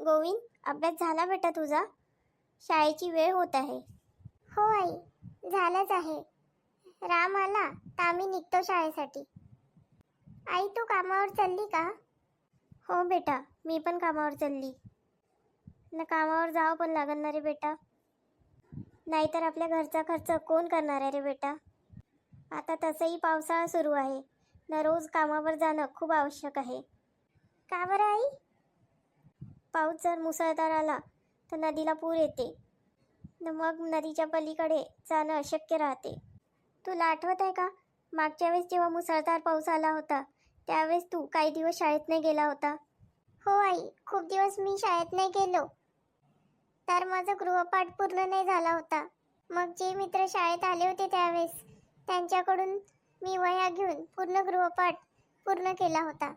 गोविंद, अभ्यास झाला बेटा तुझा? शाळेची वेळ होत आहे. हो आई, झालंच आहे. राम आला तर आम्ही निघतो शाळेसाठी. आई, तू कामावर चालली का? हो बेटा, मी पण कामावर चालली ना. कामावर जावं पण लागणार रे बेटा, नाहीतर आपल्या घरचा खर्च कोण करणार आहे रे बेटा. आता तसंही पावसाळा सुरू आहे ना, रोज कामावर जाणं खूप आवश्यक आहे. का बरं आई? पाऊस जर मुसळधार आला तर नदीला पूर येते न, मग नदीच्या पलीकडे जाणं अशक्य राहते. तुला आठवत आहे का, मागच्या वेळेस जेव्हा मुसळधार पाऊस आला होता त्यावेळेस तू काही दिवस शाळेत नाही गेला होता. हो आई, खूप दिवस मी शाळेत नाही गेलो, तर माझा गृहपाठ पूर्ण नाही झाला होता. मग जे मित्र शाळेत आले होते त्यावेळेस त्यांच्याकडून मी वह्या घेऊन पूर्ण गृहपाठ पूर्ण केला होता.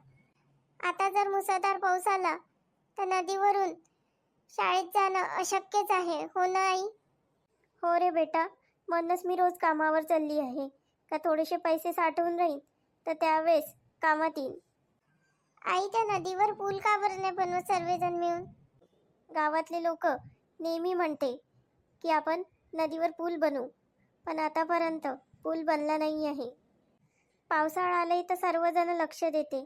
आता जर मुसळधार पाऊस आला तर नदीवरून शाळेत जाणं अशक्यच आहे, हो ना आई? हो रे बेटा, म्हणूनच मी रोज कामावर चालली आहे, का थोडेसे पैसे साठवून राहील तर त्यावेळेस कामात येईल. आई, त्या नदीवर पूल का बरं नाही बनवत सर्वजण मिळून? गावातले लोक नेहमी म्हणते की आपण नदीवर पूल बनवू, पण आतापर्यंत पूल बनला नाही आहे. पावसाळा आलाय तर सर्वजण लक्ष देते,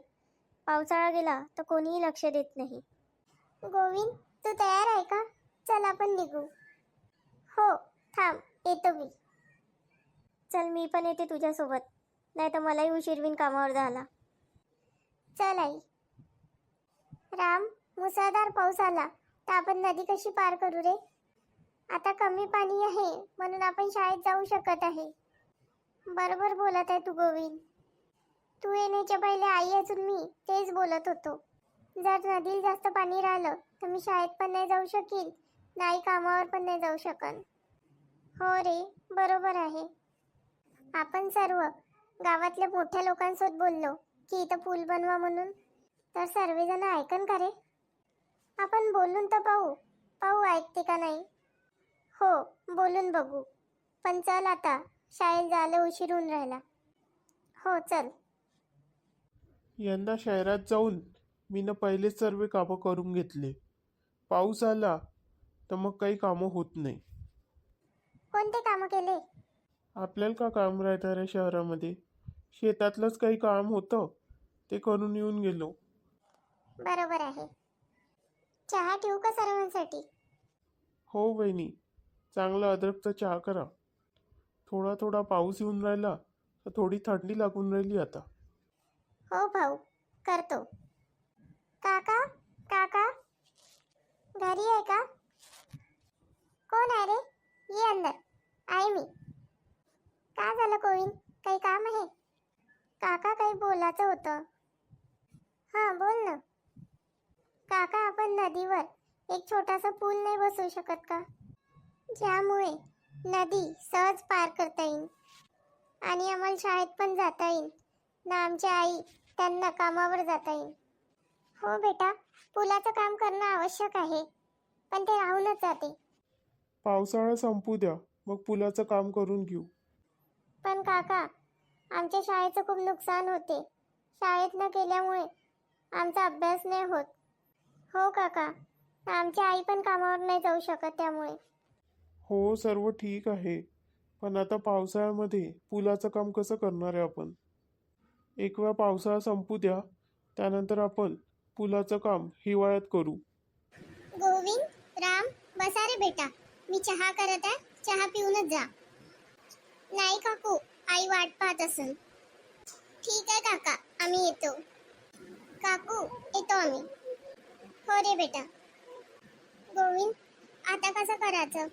पावसाळा गेला तर कोणीही लक्ष देत नाही. गोविंद, तू तयार आहे का? चल आपण निघू. हो, थांब, येतो मी. चल, मी पण येते तुझ्यासोबत, नाही तर मलाही उशीर होईन कामावर जायला. चल आई. राम, मुसळधार पाऊस आला तर आपण नदी कशी पार करू रे? आता कमी पाणी आहे म्हणून आपण शाळेत जाऊ शकत आहे. बरोबर बोलत आहे तू गोविंद. तू येण्याच्या पहिले आई अजून मी तेच बोलत होतो. जर नदीला जास्त पाणी राहिलं तर मी शाळेत पण नाही जाऊ शकील, नाही कामावर पण नाही जाऊ शकन. हो रे, बरोबर आहे. आपण सर्व गावातल्या मोठ्या लोकांसोबत बोललो की इथं पूल बनवा म्हणून, तर सर्वजण ऐकन का रे? आपण बोलून तर पाहू, पाहू ऐकते का नाही. हो, बोलून बघू. पण चल आता, शाळेत जायला उशीर होऊन राहिला. हो चल. यंदा शहरात जाऊन मी पहिलेच सर्व कामं करून घेतले. पाऊस आला तर मग काही कामं होत नाही. कोणते कामं केले? आपल्याला का काम राहतं रे शहरामध्ये? शेतातलंच काही काम होतं, ते करून येऊन गेलो. बरोबर आहे. चहा ठेवू का सर्वांसाठी? हो वहिनी, चांगला अद्रकचा चहा करा. थोडा थोडा पाऊस येऊन राहिला तर थोडी थंडी लागून राहिली आता. हो भाऊ, करतो. काका, काका, घरी आहे का? कोण आहे रे? ये अंदर. आहे मी. का झालं गोविंद, काही काम आहे? काका, काही बोलायचं होतं. हां, बोल ना. काका, आपण नदीवर एक छोटासा पूल नाही बसवू शकत का, ज्यामुळे नदी सहज पार करता येईल आणि आम्हाला शाळेत पण जाता येईल ना, आमच्या आई त्यांना कामावर जाता येईल. हो बेटा, पुलाचं काम करणं आवश्यक आहे, पण ते राहूनच जाते. पावसाळा संपू द्या, मग पुलाचं काम करून घेऊ. पण काका, आमच्या शाळेचं खूप नुकसान होते. शाळेत न गेल्यामुळे आमचा अभ्यास नाही होत. हो काका, आमची आई पण कामावर नाही जाऊ शकत त्यामुळे. हो, सर्व ठीक आहे, पण आता पावसाळ्यामध्ये पुलाचं काम कसं करणार आहे आपण? एक वेळा पावसाळा संपू द्या, त्यानंतर आपण पुलाचं काम हिवाळ्यात करू. गोविंद, राम, बसा रे बेटा, मी चहा करत आहे, चहा पिऊनच जा. नाही काकू, आई वाट पाहत असेल. ठीक आहे काका, आम्ही येतो. काकू, येतो आम्ही. हो रे बेटा. गोविंद, आता कसं करायचं?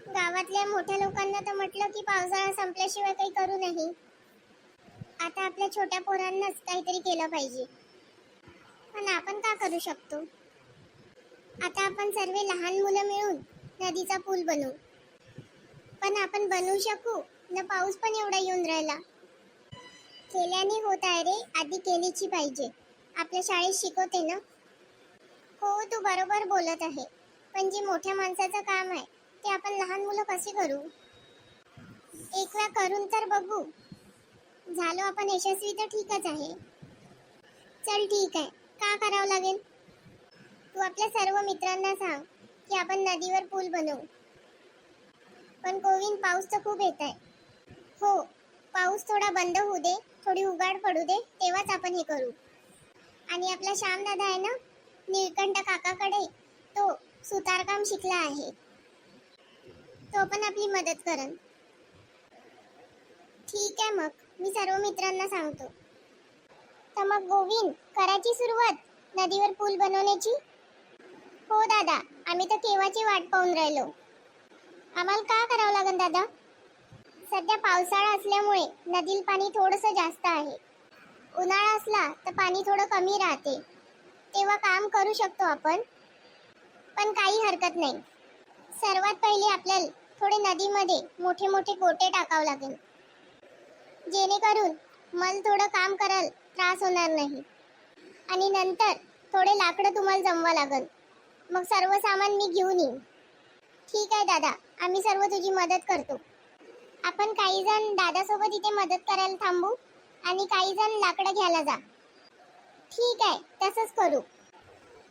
गावातल्या मोठ्या लोकांना तर म्हटलं की पावसाळा संपल्याशिवाय काही करू नाही. आता आपल्या छोट्या पोरांनाच काहीतरी केलं पाहिजे. पण आपण का करू शकतो? आता आपण सर्व लहान मुलं मिळून नदीचा पूल बनवू. पण आपण बनवू शकू ना? पाऊस पण एवढा येऊन राहिला. केल्याने होत आहे रे, आधी केलीची पाहिजे. आपल्या शाळेत शिकवते ना. हो, तू बरोबर बोलत आहे, पण जे मोठ्या माणसाचं काम आहे ते आपण लहान मुलं कसे करू? एक वेळा करून तर बघू. झालो आपण यशस्वी तर ठीकच आहे. चल ठीक आहे, का करावं लागेल? तू आपल्या सर्व मित्रांना सांग की आपण नदीवर पूल बनवू. पण गोविंद, पाऊस तर खूप येत आहे. हो, पाऊस थोडा बंद होऊ दे, थोडी उघाड पडू दे, तेव्हाच आपण हे करू. आणि आपला श्याम दादा आहे ना, निळकंठ काकाकडे तो सुतारकाम शिकला आहे. तो पण आपली मदत करन. ठीक आहे, मग मी सर्व मित्रांना सांगतो. तर मग गोविंद, करायची सुरुवात नदीवर पूल बनवण्याची? हो दादा, आम्ही तर केव्हाची वाट पाहून राहिलो. आम्हाला का करावं लागेल दादा? सध्या पावसाळा असल्यामुळे नदीला पाणी थोडंसं जास्त आहे. उन्हाळा असला तर पाणी थोडं कमी राहते, तेव्हा काम करू शकतो आपण. पण काही हरकत नाही. सर्वात पहिले आपल्याला थोडे नदीमध्ये मोठे मोठे गोटे टाकावं लागेल, जेणेकरून मला थोडं काम करायला त्रास होणार नाही. आणि नंतर थोडे लाकडं तुम्हाला जमवा लागेल. मग सर्व सामान मी घेऊन येईन. ठीक आहे दादा, आम्ही सर्व तुझी मदत करतो. आपण काही जण दादासोबत इथे मदत करायला थांबू आणि काही जण लाकडं घ्यायला जा. ठीक आहे, तसंच करू.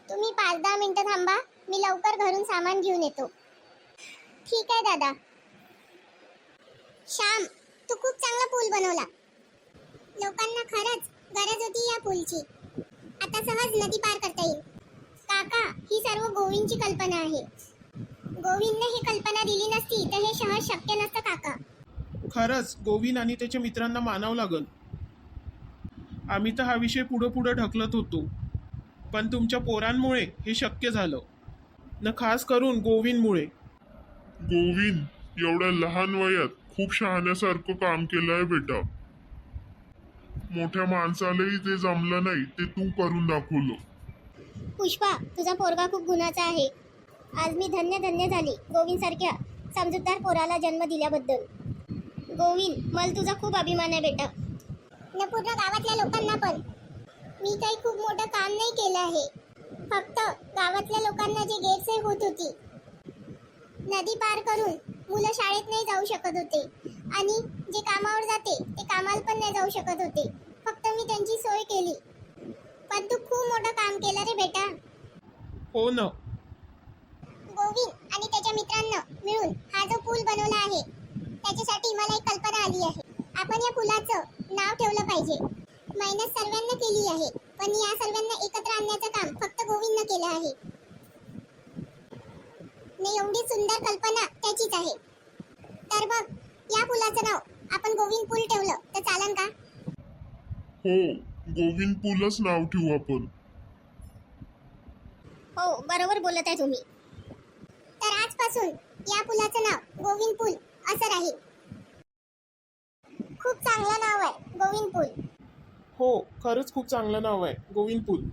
तुम्ही 5-10 मिनिटं थांबा, मी लवकर घरून सामान घेऊन येतो. ठीक आहे दादा. श्याम, तू खूप चांगला पूल बनवला. लोकांना खरंच गरज होती या पूलची. आता सहज नदी पार करता येईल. काका, ही सर्व गोविंदची कल्पना आहे. गोविंदने ही कल्पना दिली नसती तर हे सहज शक्य नसतं काका. खरंच गोविंद आणि त्याच्या मित्रांना मानावं लागल. आम्ही तर हा विषय पुढं पुढं ढकलत होतो, पण तुमच्या पोरांमुळे हे शक्य झालं न, खास करून गोविंदमुळे. गोविंद, एवढ्या लहान वयात खूप शहाण्यासारखं काम केलंय बेटा. मोठ्या माणसालाही जे जमलं नाही ते तू करून दाखवलं. पुष्पा, तुझा पोरगा खूप गुणाचा आहे. आज मी धन्य धन्य झाली गोविंद सारख्या समजूतदार पोराला जन्म दिल्याबद्दल. गोविंद, मला तुझा खूप अभिमान आहे बेटा. न पूर्ण गावातल्या लोकांना पण. मी काही खूप मोठं काम नाही केलं आहे. फक्त गावातल्या लोकांना जी गैरसोय होत होती, नदी पार करून मुलं शाळेत नाही जाऊ शकत होते आणि जे कामावर जाते ते कामाला पण नाही जाऊ शकत होते. फक्त मी त्यांची सोय केली. पण तू खूप मोठं काम केलं रे बेटा. हो ना. गोविंद आणि त्याच्या मित्रांना मिळून हा जो पूल बनवला आहे, त्याच्यासाठी मला एक कल्पना आली आहे. आपण या पुलाचं नाव ठेवलं पाहिजे. मेहनत सर्वांना केली आहे, पण या सर्वांना एकत्र आणण्याचं काम फक्त गोविंदनं केलं आहे. ने एवढी सुंदर कल्पना त्याचीच आहे. तर मग या पुलाचं नाव आपण गोविंद पूल ठेवलं तर चालेल का? हो, गोविंद पूलच नाव ठेवू आपण. हो, बरोबर बोलत आहे तुम्ही. तर आजपासून या पुलाचं नाव गोविंद पूल असं राहील. खूप चांगलं नाव आहे गोविंद पूल. हो, खरंच खूप चांगलं नाव आहे गोविंद पूल.